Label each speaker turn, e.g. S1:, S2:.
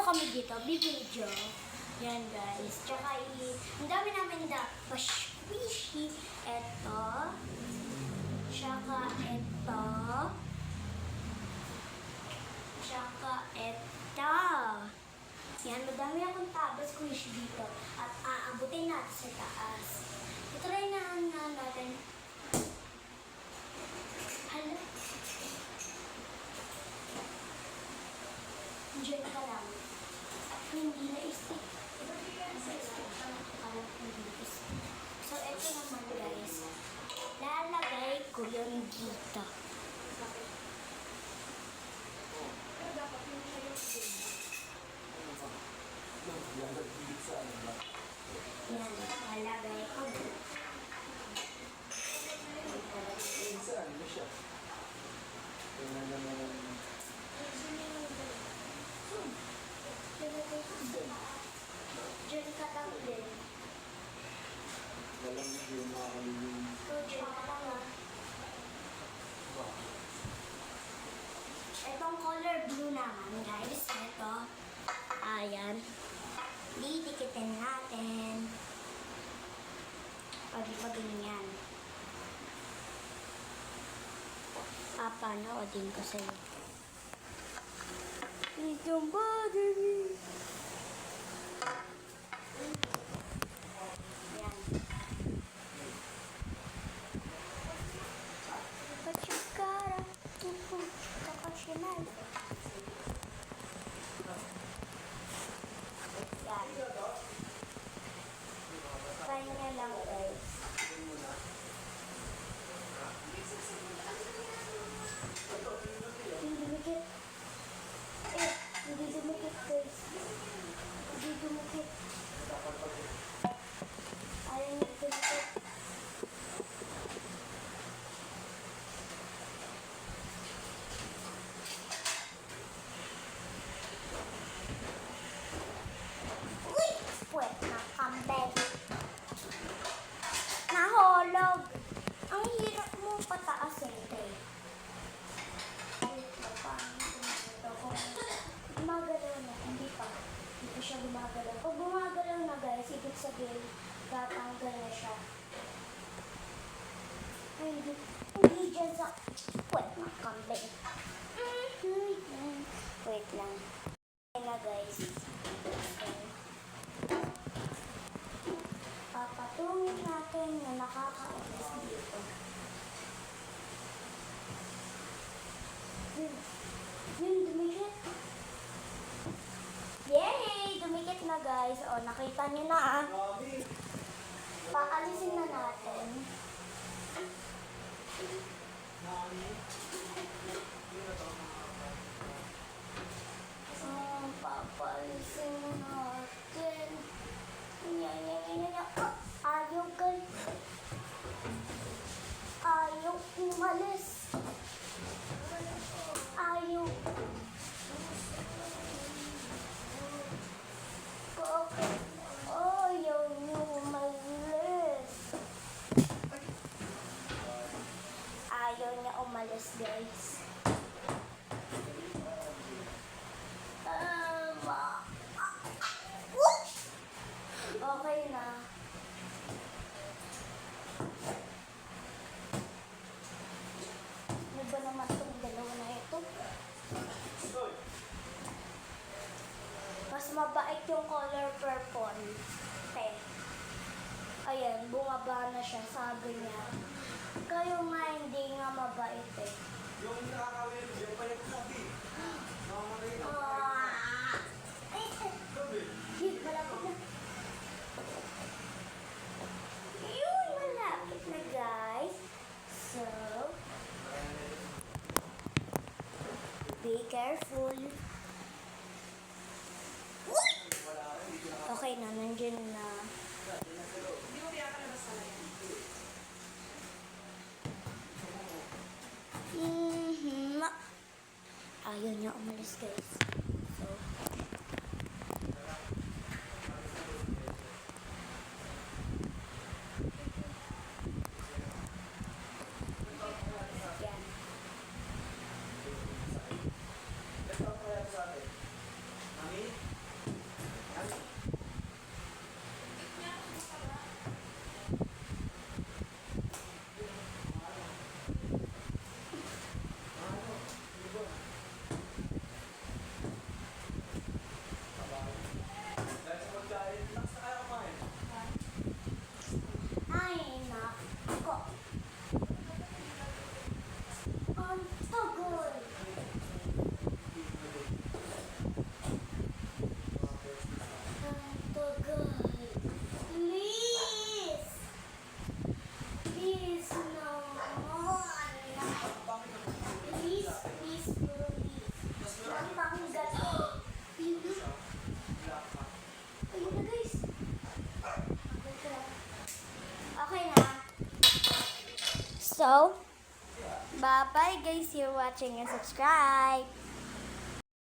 S1: kami dito, bibidyo. Yan guys. Tsaka ang dami namin na squishy. Eto. Tsaka eto. Tsaka eto. Yan, madami akong tabas squishy dito. At aabutin natin sa taas. Itry na natin. Hala. Enjoy ka lang. Hindi na-stick. So, ito naman guys. Lalagay ko yun dito. Yan, lalagay ko dito.
S2: Saan mo siya? Tingnan naman.
S1: Diyan ka lang din.
S2: Walang yung mga kaliling.
S1: So, diyan ka lang ah. Itong color blue naman guys. Ito. Ayan. Didikitin natin. Pag-ipagin yan. Papanoodin ko sa'yo. Please don't bother me. Yan. But you gotta keep on professional. Yan. Try niya lang guys. Hindi dumikit. Hindi dumikit guys. Hindi dumikit. Ayaw niya dumikit. Uy! Puwet na kambel. Nahulog. Ang hirap mo pataasin ito eh. Gumagalaw na, hindi pa. Hindi pa siya gumagalaw. Pag gumagalaw na guys, ibig sabihin, tatanggal na siya. Ay, hindi dyan sa puwet na kambing. Wait lang. Ayan na guys. Okay. Papatungin natin na nakakaalis dito. Yun, dumikit. Yay! Dumikit na guys. O, nakita nyo na ah. Paalisin na natin. Papaalisin na natin. Oh, ayaw guys. Ayaw umalis. Ayaw. Bakit ayaw niyo umalis? Ayaw niya umalis, guys. Okay na. Ano ba naman itong dalawa na ito? Mas mabait yung color purple. Te. Ayan, bumaba na siya, sabi niya. Kayo nga hindi nga mabait eh.
S2: Yung nakakawin, yung palit-sabi.
S1: Malapit na. Yun, malapit na guys. So, be careful. Okay na, nandiyan na. Ayaw niya umalis guys. So, yan.
S2: Mami?
S1: So, bye-bye guys. You're watching and subscribe.